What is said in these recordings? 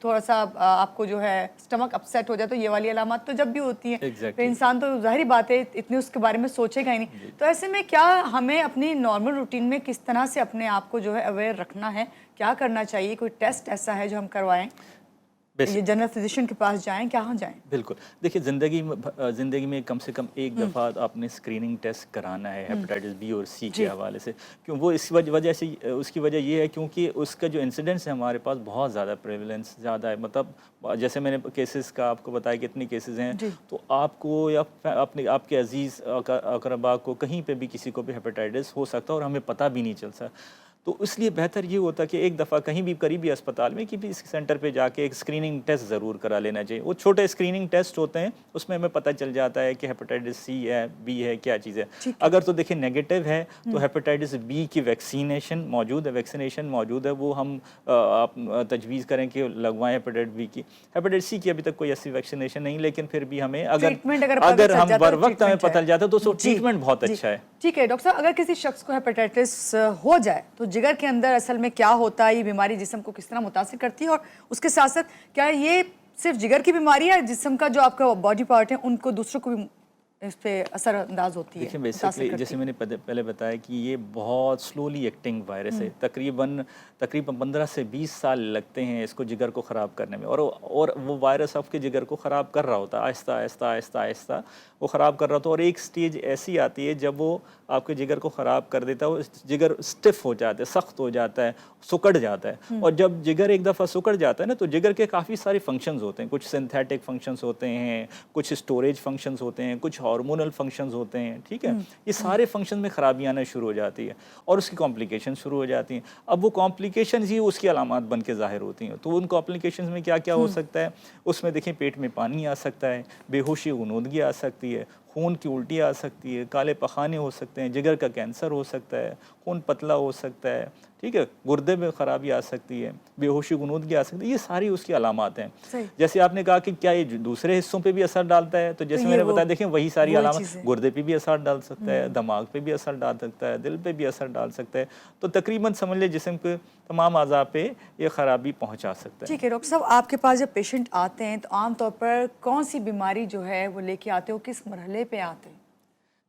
تھوڑا سا آپ کو جو ہے اسٹمک اپسیٹ ہو جائے تو یہ والی علامات تو جب بھی ہوتی ہیں پھر انسان تو ظاہری بات ہے اتنی اس کے بارے میں سوچے گا ہی نہیں. تو ایسے میں کیا ہمیں اپنی نارمل روٹین میں کس طرح سے اپنے آپ کو جو ہے اویئر رکھنا ہے، کیا کرنا چاہیے؟ کوئی ٹیسٹ ایسا ہے جو ہم کروائیں، یہ جنرل فزیشین کے پاس جائیں، کہاں جائیں؟ بالکل. دیکھیے زندگی میں کم سے کم ایک دفعہ آپ نے اسکریننگ ٹیسٹ کرانا ہے ہیپیٹائٹس بی اور سی کے حوالے سے. کیوں وہ اس وجہ سے، اس کی وجہ یہ ہے کیونکہ اس کا جو انسیڈنس ہے ہمارے پاس بہت زیادہ پریویلنس زیادہ ہے. مطلب جیسے میں نے کیسز کا آپ کو بتایا کتنی کیسز ہیں، تو آپ کو یا اپنے آپ کے عزیز اقربا کو کہیں پہ بھی کسی کو بھی ہیپیٹائٹس ہو سکتا ہے اور ہمیں پتہ بھی نہیں چلتا. تو اس لیے بہتر یہ ہوتا کہ ایک دفعہ کہیں بھی قریبی اسپتال میں کسی سینٹر پہ جا کے ایک اسکریننگ ٹیسٹ ضرور کرا لینا چاہیے. وہ چھوٹے اسکریننگ ٹیسٹ ہوتے ہیں، اس میں ہمیں پتہ چل جاتا ہے کہ ہیپیٹائٹس سی ہے، بی ہے، کیا چیز ہے. اگر تو دیکھیں نیگیٹو ہے تو ہیپیٹائٹس بی کی ویکسینیشن موجود ہے، وہ ہم آپ تجویز کریں کہ لگوائیں ہیپیٹائٹس بی کی. ہیپیٹائٹس سی کی ابھی تک کوئی ایسی ویکسینیشن نہیں، لیکن پھر بھی ہمیں اگر ہم بر وقت ہمیں پتہ چل جاتا ہے تو ٹریٹمنٹ بہت اچھا ہے. ٹھیک ہے ڈاکٹر صاحب، اگر کسی شخص کو ہیپیٹائٹس ہو جائے تو جگر کے اندر اصل میں کیا ہوتا ہے، یہ بیماری جسم کو کس طرح متاثر کرتی ہے، اور اس کے ساتھ ساتھ کیا یہ صرف جگر کی بیماری ہے، جسم کا جو آپ کا باڈی پارٹ ہے ان کو دوسروں کو بھی اس پہ اثر انداز ہوتی ہے؟ دیکھیں بیسکلی جیسے میں نے پہلے بتایا کہ یہ بہت سلولی ایکٹنگ وائرس ہے. تقریباً 15 سے 20 سال لگتے ہیں اس کو جگر کو خراب کرنے میں، اور وہ وائرس آپ کے جگر کو خراب کر رہا ہوتا ہے، آہستہ آہستہ آہستہ آہستہ وہ خراب کر رہا ہوتا ہے. اور ایک سٹیج ایسی آتی ہے جب وہ آپ کے جگر کو خراب کر دیتا ہے، وہ جگر سٹف ہو جاتا ہے، سخت ہو جاتا ہے، سکڑ جاتا ہے. اور جب جگر ایک دفعہ سکڑ جاتا ہے نا، تو جگر کے کافی سارے فنکشنز ہوتے ہیں. کچھ سنتھیٹک فنکشنز ہوتے ہیں، کچھ اسٹوریج فنکشنز ہوتے ہیں، کچھ ہارمونل فنکشنز ہوتے ہیں. ٹھیک ہے، یہ سارے فنکشن میں خرابی آنا شروع ہو جاتی ہے اور اس کی کمپلیکیشن شروع ہو جاتی ہیں. اب وہ کمپلیکیشنز ہی اس کی علامات بن کے ظاہر ہوتی ہیں. تو ان کمپلیکیشنز میں کیا کیا ہو سکتا ہے؟ اس میں دیکھیں پیٹ میں پانی آ سکتا ہے، بے ہوشی غنودگی آ سکتی ہے، خون کی الٹی آ سکتی ہے، کالے پخانے ہو سکتے ہیں، جگر کا کینسر ہو سکتا ہے، خون پتلا ہو سکتا ہے. ٹھیک ہے، گردے میں خرابی آ سکتی ہے، بے ہوشی غنودگی آ سکتی ہے. یہ ساری اس کی علامات ہیں. جیسے آپ نے کہا کہ کیا یہ دوسرے حصوں پہ بھی اثر ڈالتا ہے، تو جیسے میں نے بتایا دیکھیں وہی ساری علامات گردے پہ بھی اثر ڈال سکتا ہے، دماغ پہ بھی اثر ڈال سکتا ہے، دل پہ بھی اثر ڈال سکتا ہے. تو تقریباً سمجھ لیں جسم کے تمام اعضاء پہ یہ خرابی پہنچا سکتا ہے. ٹھیک ہے ڈاکٹر صاحب، آپ کے پاس جب پیشنٹ آتے ہیں تو عام طور پر کون سی بیماری جو ہے وہ لے کے آتے ہو، کس مرحلے پہ آتے ہیں؟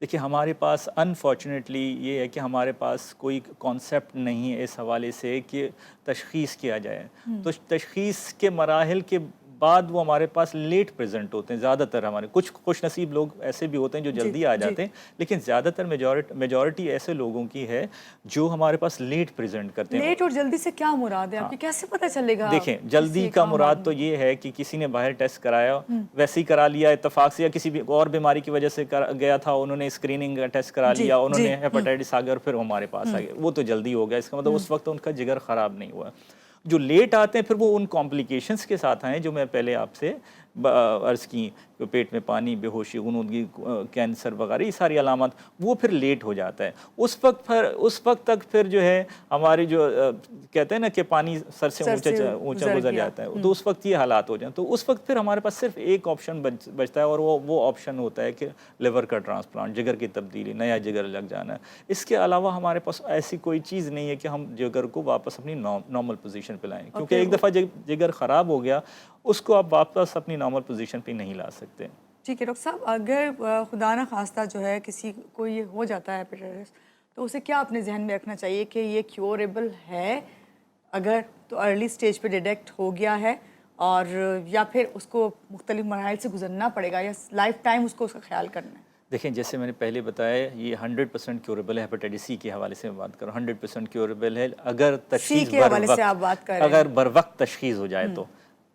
دیکھیے ہمارے پاس انفارچونیٹلی یہ ہے کہ ہمارے پاس کوئی کانسیپٹ نہیں ہے اس حوالے سے کہ تشخیص کیا جائے. تو تشخیص کے مراحل کے بعد وہ ہمارے پاس لیٹ پریزنٹ ہوتے ہیں زیادہ تر. ہمارے کچھ خوش نصیب لوگ ایسے بھی ہوتے ہیں جو جلدی آ جاتے ہیں، لیکن زیادہ تر میجورٹی ایسے لوگوں کی ہے جو ہمارے پاس لیٹ پریزنٹ کرتے ہیں. لیٹ اور جلدی سے کیا مراد ہے آپ کی؟ کیسے پتہ چلے گا؟ دیکھیں جلدی کا مراد تو یہ ہے کہ کسی نے باہر ٹیسٹ کرایا، ویسے ہی کرا لیا اتفاق سے، یا کسی بھی اور بیماری کی وجہ سے گیا تھا، انہوں نے اسکریننگ ٹیسٹ کرا لیا، انہوں نے ہیپاٹائٹس آ گیا اور پھر ہمارے پاس آ گئے. وہ تو جلدی ہو گیا، اس کا مطلب اس وقت ان کا جگر خراب نہیں ہوا. جو لیٹ آتے ہیں پھر وہ ان کمپلیکیشنز کے ساتھ آئیں جو میں پہلے آپ سے عرض کی، پیٹ میں پانی، بے ہوشی غنودگی، کینسر وغیرہ، یہ ساری علامات، وہ پھر لیٹ ہو جاتا ہے. اس وقت تک پھر جو ہے ہماری جو کہتے ہیں نا کہ پانی سر سے اونچا گزر جاتا ہے، تو اس وقت یہ حالات ہو جائیں. تو اس وقت پھر ہمارے پاس صرف ایک آپشن بچتا ہے، اور وہ آپشن ہوتا ہے کہ لیور کا ٹرانسپلانٹ، جگر کی تبدیلی، نیا جگر لگ جانا ہے. اس کے علاوہ ہمارے پاس ایسی کوئی چیز نہیں ہے کہ ہم جگر کو واپس اپنی نارمل پوزیشن پہ لائیں، کیونکہ ایک دفعہ جگر خراب ہو گیا اس کو آپ واپس اپنی نارمل پوزیشن پہ نہیں لا سکتے. ٹھیک ہے ڈاکٹر صاحب، اگر خدا نہ خواستہ جو ہے کسی کو یہ ہو جاتا ہے ہیپیٹائٹس، تو اسے کیا اپنے ذہن میں رکھنا چاہیے کہ یہ کیوریبل ہے اگر تو ارلی سٹیج پہ ڈیٹیکٹ ہو گیا ہے، اور یا پھر اس کو مختلف مراحل سے گزرنا پڑے گا، یا لائف ٹائم اس کو اس کا خیال کرنا ہے؟ دیکھیں جیسے میں نے پہلے بتایا یہ 100% کیوریبل ہے. ہیپیٹائٹس سی کے حوالے سے میں بات کر رہا ہوں، 100% کیوریبل ہے اگر تشخیص بر وقت تشخیص ہو جائے تو.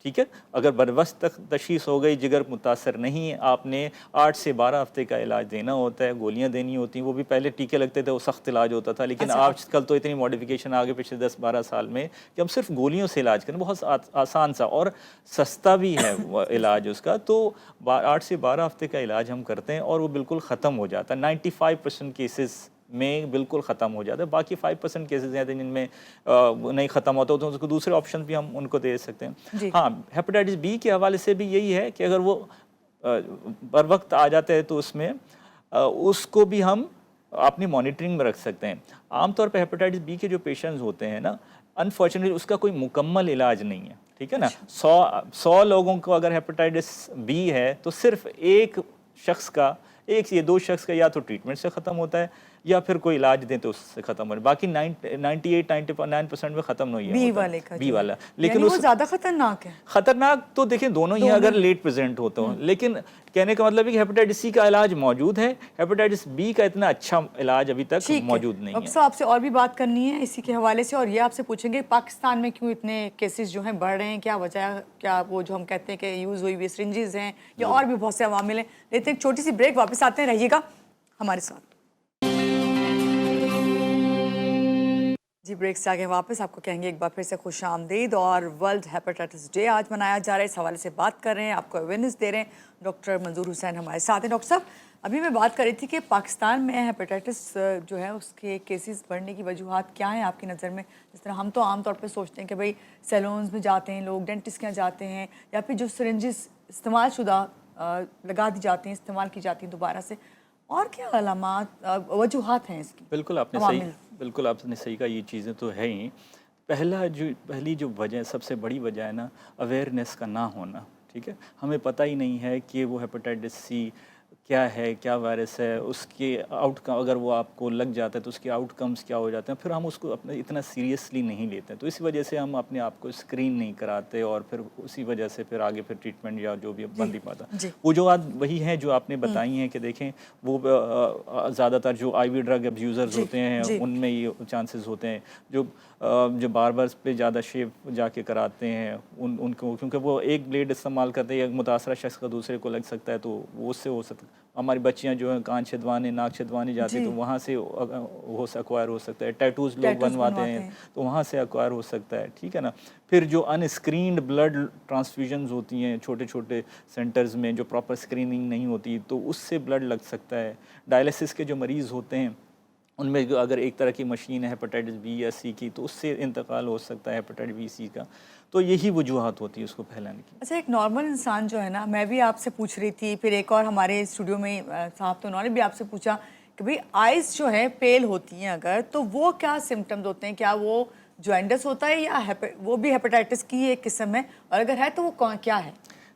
ٹھیک ہے، اگر بر وقت تشخیص ہو گئی، جگر متاثر نہیں، آپ نے 8 سے 12 ہفتے کا علاج دینا ہوتا ہے، گولیاں دینی ہوتی ہیں. وہ بھی پہلے ٹیکے لگتے تھے، وہ سخت علاج ہوتا تھا، لیکن آج کل تو اتنی ماڈیفیکیشن آگے پچھلے 10-12 سال میں کہ ہم صرف گولیوں سے علاج کریں. بہت آسان سا اور سستا بھی ہے وہ علاج اس کا. تو 8 سے 12 ہفتے کا علاج ہم کرتے ہیں اور وہ بالکل ختم ہو جاتا ہے. 95% کیسز میں بالکل ختم ہو جاتا ہے. باقی 5% کیسز ہیں جن میں نہیں ختم ہوتا تو اس کو دوسرے آپشن بھی ہم ان کو دے سکتے ہیں. ہاں، ہیپیٹائٹس بی کے حوالے سے بھی یہی ہے کہ اگر وہ بر وقت آ جاتا ہے تو اس میں اس کو بھی ہم اپنی مانیٹرنگ میں رکھ سکتے ہیں. عام طور پہ ہیپاٹائٹس بی کے جو پیشنٹس ہوتے ہیں نا, انفارچونیٹلی اس کا کوئی مکمل علاج نہیں ہے, ٹھیک ہے نا. 100 لوگوں کو اگر ہیپاٹائٹس بی ہے تو صرف ایک شخص کا, ایک یا دو شخص کا یا تو ٹریٹمنٹ سے ختم ہوتا ہے یا پھر کوئی علاج دیں تو اس سے ختم ہو رہا ہے. باقی 98-99% میں ختم نہیں بی ہوتا والے کا بی والا. لیکن یعنی وہ زیادہ خطرناک ہے. خطرناک تو دیکھیں دونوں ہی اگر لیٹ پریزنٹ ہوتے ہوں, لیکن کہنے کا مطلب ہے کہ ہیپاٹائٹس سی کا علاج موجود ہے, ہیپاٹائٹس بی کا اتنا اچھا علاج ابھی تک موجود نہیں ہے. ڈاکٹر صاحب آپ سے اور بھی بات کرنی ہے اسی کے حوالے سے, اور یہ آپ سے پوچھیں گے پاکستان میں کیوں اتنے کیسز جو ہیں بڑھ رہے ہیں, کیا وجہ ہے, کیا وہ جو ہم کہتے ہیں کہ یوز ہوئی ہوئی سرنجز ہیں یا اور بھی بہت سے عوامل ہیں. لیتے ہیں ایک چھوٹی سی بریک, واپس آتے ہیں, رہیے گا ہمارے ساتھ. جی بریک سے آگے واپس آپ کو کہیں گے ایک بار پھر سے خوش آمدید. اور ورلڈ ہیپاٹائٹس ڈے آج منایا جا رہا ہے, اس حوالے سے بات کر رہے ہیں, آپ کو اویئرنیس دے رہے ہیں. ڈاکٹر منظور حسین ہمارے ساتھ ہیں. ڈاکٹر صاحب ابھی میں بات کر رہی تھی کہ پاکستان میں ہیپاٹائٹس جو ہے اس کے کیسز بڑھنے کی وجوہات کیا ہیں آپ کی نظر میں؟ جس طرح ہم تو عام طور پہ سوچتے ہیں کہ بھئی سیلونز میں جاتے ہیں لوگ, ڈینٹسٹ کے یہاں جاتے ہیں, یا پھر جو سرنجز استعمال شدہ لگا دی جاتی ہیں, استعمال کی جاتی ہیں دوبارہ سے, اور کیا علامات وجوہات ہیں اس کی؟ بالکل آپ نے صحیح کہا, یہ چیزیں تو ہیں ہی. پہلی جو وجہ, سب سے بڑی وجہ ہے نا, اویئرنیس کا نہ ہونا. ٹھیک ہے, ہمیں پتہ ہی نہیں ہے کہ وہ ہیپاٹائٹس سی کیا ہے, کیا وائرس ہے, اس کے آؤٹ کم, اگر وہ آپ کو لگ جاتا ہے تو اس کے آؤٹ کمز کیا ہو جاتے ہیں, پھر ہم اس کو اپنے اتنا سیریسلی نہیں لیتے ہیں. تو اسی وجہ سے ہم اپنے آپ کو اسکرین نہیں کراتے, اور پھر اسی وجہ سے پھر آگے پھر ٹریٹمنٹ یا جو بھی بند ہی پاتا. وجوہات وہی ہیں جو آپ نے بتائی ہیں کہ دیکھیں وہ زیادہ تر جو آئی وی ڈرگ ابیوزرز ہوتے ہیں ان میں یہ چانسز ہوتے ہیں, جو باربرز پہ زیادہ شیو جا کے کراتے ہیں ان کو, کیونکہ وہ ایک بلیڈ استعمال کرتے ہیں, ایک متاثرہ شخص کا دوسرے کو لگ سکتا ہے, تو وہ اس سے ہو سکتا ہے. ہماری بچیاں جو ہیں کان چھدوانے, ناک چھدوانے جاتی ہیں تو وہاں سے ایکوائر ہو سکتا ہے. ٹیٹوز لوگ بنواتے ہیں تو وہاں سے ایکوائر ہو سکتا ہے. ٹھیک ہے نا. پھر جو ان اسکرینڈ بلڈ ٹرانسفیوژنز ہوتی ہیں چھوٹے چھوٹے سینٹرز میں, جو پراپر اسکریننگ نہیں ہوتی, تو اس سے بلڈ لگ سکتا ہے. ڈائلسس کے جو مریض ہوتے ہیں ان میں اگر ایک طرح کی مشین ہے ہیپاٹائٹس بی یا سی کی, تو اس سے انتقال ہو سکتا ہے ہیپاٹائٹس بی سی کا. تو یہی وجوہات ہوتی ہے اس کو پھیلانے کی. اچھا, ایک نارمل انسان جو ہے نا, میں بھی آپ سے پوچھ رہی تھی, پھر ایک اور ہمارے اسٹوڈیو میں صاحب تو انہوں نے بھی آپ سے پوچھا کہ بھئی آئیز جو ہے پیل ہوتی ہیں اگر, تو وہ کیا سمٹمز ہوتے ہیں, کیا وہ جوائنڈس ہوتا ہے یا وہ بھی ہیپاٹائٹس کی ایک قسم ہے, اور اگر ہے تو وہ کیا ہے؟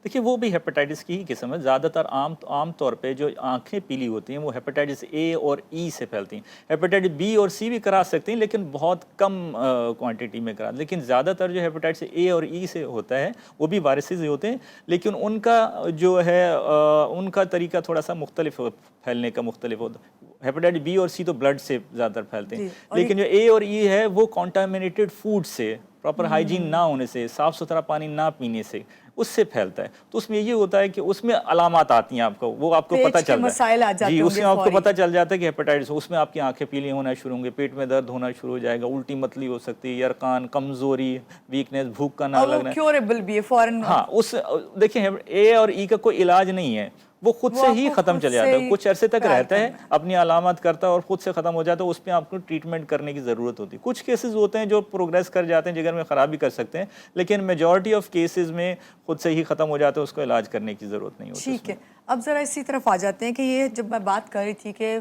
دیکھیے وہ بھی ہیپاٹائٹس کی ہی قسم ہے. زیادہ تر عام طور پہ جو آنکھیں پیلی ہوتی ہیں وہ ہیپاٹائٹس اے اور ای سے پھیلتی ہیں. ہیپاٹائٹس بی اور سی بھی کرا سکتے ہیں لیکن بہت کم کوانٹٹی میں کرا, لیکن زیادہ تر جو ہیپاٹائٹس اے اور ای سے ہوتا ہے وہ بھی وائرسز ہی ہوتے ہیں, لیکن ان کا جو ہے ان کا طریقہ تھوڑا سا مختلف پھیلنے کا مختلف ہوتا ہے. ہیپاٹائٹس بی اور سی تو بلڈ سے زیادہ تر پھیلتے ہیں, لیکن جو اے اور ای ہے وہ کانٹامینیٹڈ فوڈ سے, پراپر ہائیجین نہ ہونے سے, صاف ستھرا پانی نہ پینے سے, اس سے پھیلتا ہے. تو اس میں یہ ہوتا ہے کہ اس میں علامات آتی ہیں آپ کو, وہ آپ کو پتہ چل جاتا ہے. جی, اس میں آپ کو پتہ چل جاتا ہے کہ ہیپاٹائٹس, اس میں آپ کی آنکھیں پیلی ہونا شروع ہوں گے, پیٹ میں درد ہونا شروع ہو جائے گا, الٹی متلی ہو سکتی ہے, یرقان, کمزوری, ویکنیس, بھوک کا نہ لگنا. کیوریبل بھی ہے فوراً. ہاں, اس دیکھیں اے اور ای کا کوئی علاج نہیں ہے, وہ خود سے ہی ختم چل جاتا ہے, کچھ عرصے تک رہتا ہے, اپنی علامات کرتا ہے اور خود سے ختم ہو جاتا ہے. اس پہ آپ کو ٹریٹمنٹ کرنے کی ضرورت ہوتی ہے. کچھ کیسز ہوتے ہیں جو پروگریس کر جاتے ہیں, جگر میں خرابی کر سکتے ہیں, لیکن میجورٹی آف کیسز میں خود سے ہی ختم ہو جاتا ہے, اس کو علاج کرنے کی ضرورت نہیں ہوتی. ٹھیک ہے, اب ذرا اسی طرف آ جاتے ہیں کہ یہ جب میں بات کر رہی تھی کہ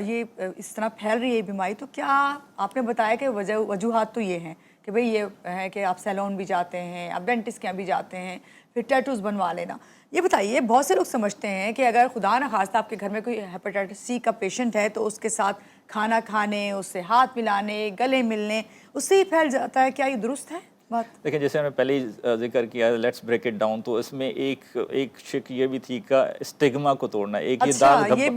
یہ اس طرح پھیل رہی ہے بیماری, تو کیا آپ نے بتایا کہ وجوہات تو یہ ہیں کہ بھئی یہ ہے کہ آپ سیلون بھی جاتے ہیں, آپ ڈینٹسٹ کے یہاں بھی جاتے ہیں, پھر ٹیٹوز بنوا لینا. یہ بتائیے, بہت سے لوگ سمجھتے ہیں کہ اگر خدا نخواستہ آپ کے گھر میں کوئی ہیپاٹائٹس سی کا پیشنٹ ہے تو اس کے ساتھ کھانا کھانے, اس سے ہاتھ ملانے, گلے ملنے, اس سے ہی پھیل جاتا ہے. کیا یہ درست ہے بات؟ لیکن جیسے ہم نے پہلے ہی ذکر کیا, لیٹس بریک اٹ ڈاؤن, تو اس میں ایک شک یہ بھی تھی کا اسٹگما کو توڑنا. ایک یہ داغ, یہ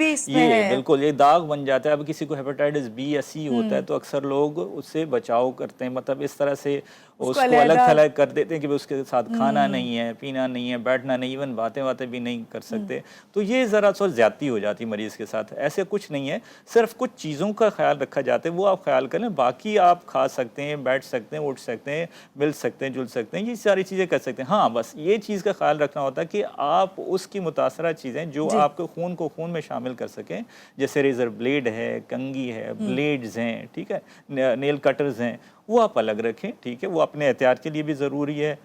بالکل یہ داغ بن جاتا ہے. اب کسی کو ہیپاٹائٹس بی یا سی ہوتا ہے تو اکثر لوگ اس سے بچاؤ کرتے ہیں, مطلب اس طرح سے اس کو الگ تھلگ کر دیتے ہیں کہ اس کے ساتھ کھانا نہیں ہے, پینا نہیں ہے, بیٹھنا نہیں, ایون باتیں بھی نہیں کر سکتے. تو یہ ذرا سا زیادتی ہو جاتی مریض کے ساتھ. ایسے کچھ نہیں ہے, صرف کچھ چیزوں کا خیال رکھا جاتا ہے, وہ آپ خیال کریں. باقی آپ کھا سکتے ہیں, بیٹھ سکتے ہیں, اٹھ سکتے ہیں, مل سکتے ہیں, جل سکتے ہیں, یہ ساری چیزیں کر سکتے ہیں. ہاں, بس یہ چیز کا خیال رکھنا ہوتا ہے کہ آپ اس کی متاثرہ چیزیں جو آپ کے خون میں شامل کر سکیں, جیسے ریزر بلیڈ ہے, کنگھی ہے, بلیڈز ہیں, ٹھیک ہے, نیل کٹرز ہیں, وہ آپ الگ رکھیں. ٹھیک ہے, وہ اپنے احتیاط کے لیے بھی ضروری ہے.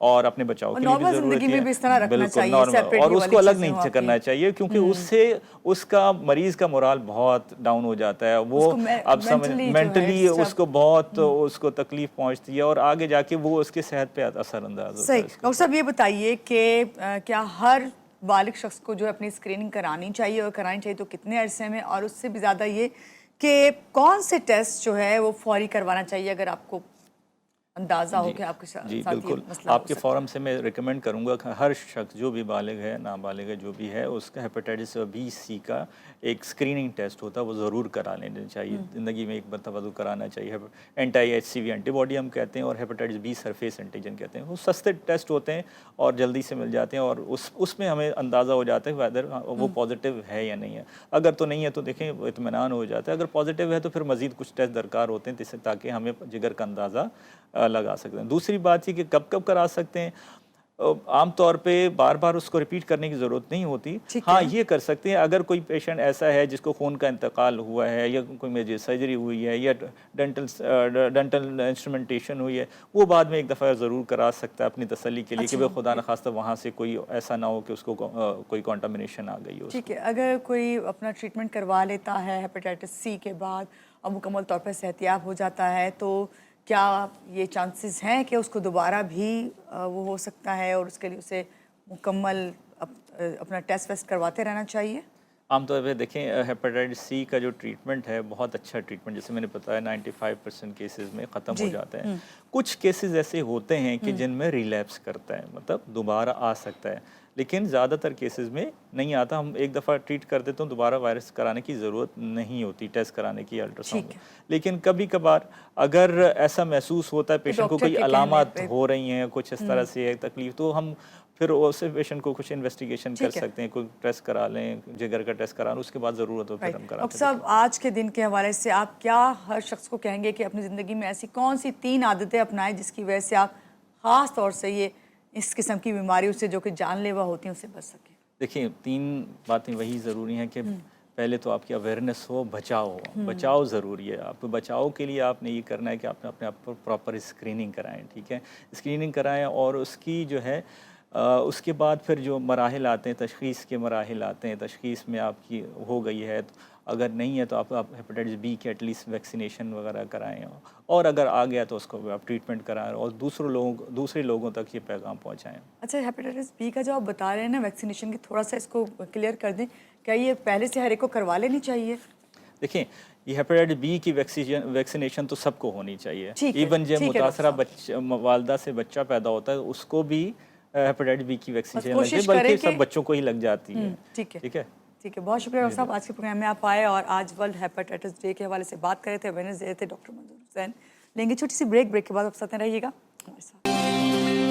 اور اپنے بچاؤ کے لیے بھی نارمل ضرورت زندگی میں بھی اس طرح رکھنا چاہیے، نارمل، separately اور اس والی کو الگ چیزیں نہیں ہوں آپ کرنا کی۔ چاہیے، کیونکہ اس سے اس کا مریض کا مورال بہت ڈاؤن ہو جاتا ہے، وہ کو اب سمجھ mentally جو ہے مینٹلی اس disturb- کو بہت اس کو تکلیف پہنچتی ہے، اور آگے جا کے وہ اس کی صحت پہ اثر انداز ہوتا ہے۔ صحیح ڈاکٹر صاحب، یہ بتائیے کہ کیا ہر بالغ شخص کو جو ہے اپنی اسکریننگ کرانی چاہیے، اور کرانی چاہیے تو کتنے عرصے میں، اور اس سے بھی زیادہ یہ کہ کون سے ٹیسٹ جو ہے وہ فوری کروانا چاہیے اگر آپ کو اندازہ ہو کہ آپ کے ساتھ جی یہ بالکل، مسئلہ ہو آپ کے سکتا ہے؟ فورم سے میں ریکمینڈ کروں گا کہ ہر شخص جو بھی بالغ ہے، نابالغ ہے، جو بھی ہے، اس کا ہیپاٹائٹس بی سی کا ایک اسکریننگ ٹیسٹ ہوتا ہے، وہ ضرور کرا لینا چاہیے، زندگی میں ایک مرتبہ تو کرانا چاہیے۔ اینٹی ایچ سی وی اینٹی باڈی ہم کہتے ہیں، اور ہیپاٹائٹس بی سرفیس اینٹیجن کہتے ہیں، وہ سستے ٹیسٹ ہوتے ہیں اور جلدی سے مل جاتے ہیں، اور اس میں ہمیں اندازہ ہو جاتا ہے ویدر وہ پازیٹیو ہے یا نہیں ہے۔ اگر تو نہیں ہے تو دیکھیں اطمینان ہو جاتا ہے، اگر پازیٹیو ہے تو پھر مزید کچھ ٹیسٹ درکار ہوتے ہیں تاکہ ہمیں جگر کا اندازہ لگا سکتے ہیں۔ دوسری بات یہ کہ کب کب کرا سکتے ہیں، عام طور پہ بار بار اس کو ریپیٹ کرنے کی ضرورت نہیں ہوتی۔ ہاں یہ کر سکتے ہیں اگر کوئی پیشنٹ ایسا ہے جس کو خون کا انتقال ہوا ہے، یا کوئی میجر سرجری ہوئی ہے، یا ڈینٹل انسٹرومنٹیشن ہوئی ہے، وہ بعد میں ایک دفعہ ضرور کرا سکتا ہے اپنی تسلی کے لیے کہ وہ خدا نخواستہ وہاں سے کوئی ایسا نہ ہو کہ اس کو کوئی کانٹامنیشن آ گئی ہو۔ ٹھیک ہے، اگر کوئی اپنا ٹریٹمنٹ کروا لیتا ہے ہیپاٹائٹس سی کے بعد اور مکمل طور پر صحت یاب ہو جاتا ہے، تو کیا یہ چانسز ہیں کہ اس کو دوبارہ بھی وہ ہو سکتا ہے، اور اس کے لیے اسے مکمل اپنا ٹیسٹ ویسٹ کرواتے رہنا چاہیے؟ عام طور پہ دیکھیں ہیپاٹائٹس سی کا جو ٹریٹمنٹ ہے بہت اچھا ٹریٹمنٹ، جیسے میں نے بتایا 95% کیسز میں ختم ہو جاتا ہے۔ کچھ کیسز ایسے ہوتے ہیں کہ جن میں ریلیپس کرتا ہے، مطلب دوبارہ آ سکتا ہے، لیکن زیادہ تر کیسز میں نہیں آتا۔ ہم ایک دفعہ ٹریٹ کر دیتے ہیں، دوبارہ وائرس کرانے کی ضرورت نہیں ہوتی، ٹیسٹ کرانے کی، الٹرا ساؤنڈ۔ لیکن کبھی کبھار اگر ایسا محسوس ہوتا ہے پیشنٹ کو کوئی علامات ہو رہی ہیں، کچھ اس طرح سے ہے تکلیف، تو ہم پھر اسے پیشنٹ کو کچھ انویسٹیگیشن کر سکتے ہیں، کوئی ٹیسٹ کرا لیں، جگر کا ٹیسٹ کرا لیں، اس کے بعد ضرورت ہو پھر ہم کرا ڈاکٹر سکتے ہیں۔ صاحب، آج کے دن کے حوالے سے آپ کیا ہر شخص کو کہیں گے کہ اپنی زندگی میں ایسی کون سی 3 عادتیں اپنائیں جس کی وجہ سے آپ خاص طور سے یہ اس قسم کی بیماریوں سے جو کہ جان لیوا ہوتی ہیں اسے بچ سکیں؟ دیکھیں 3 باتیں وہی ضروری ہیں کہ پہلے تو آپ کی اویئرنیس ہو، بچاؤ ضروری ہے۔ آپ بچاؤ کے لیے آپ نے یہ کرنا ہے کہ آپ نے اپنے آپ پر پراپر اسکریننگ کرائیں، ٹھیک ہے، اسکریننگ کرائیں، اور اس کی جو ہے اس کے بعد پھر جو مراحل آتے ہیں، تشخیص کے مراحل آتے ہیں، تشخیص میں آپ کی ہو گئی ہے، اگر نہیں ہے تو آپ ہیپاٹائٹس بی کے ایٹ لیسٹ ویکسینیشن وغیرہ کرائیں، اور اگر آ گیا تو اس کو آپ ٹریٹمنٹ کرائیں، اور دوسرے لوگوں تک یہ پیغام پہنچائیں۔ اچھا، ہیپاٹائٹس بی کا جو آپ بتا رہے ہیں نا ویکسینیشن کی، تھوڑا سا اس کو کلیئر کر دیں، کیا یہ پہلے سے ہر ایک کو کروا لینی چاہیے؟ دیکھیں یہ ہیپاٹائٹس بی کی ویکسینیشن تو سب کو ہونی چاہیے، ٹھیک ہے، ایون جب ٹھیک ہے متاثرہ ڈاکٹر والدہ سے بچہ پیدا ہوتا ہے اس کو بھی ہیپاٹائٹس بی کی ویکسینیشن لگتی ہے، کوشش بلکہ کریں سب کہ بچوں کو ہی لگ جاتی ہے۔ ٹھیک ہے، ٹھیک ہے، ٹھیک ہے، بہت شکریہ ڈاکٹر صاحب، آج کے پروگرام میں آپ آئے اور آج ورلڈ ہیپاٹائٹس ڈے کے حوالے سے بات کر رہے تھے، اویئرنیس دے رہے تھے ڈاکٹر منظور حسین۔ لیں گے چھوٹی سی بریک کے بعد آپ ساتھ رہیے گا ہمارے ساتھ۔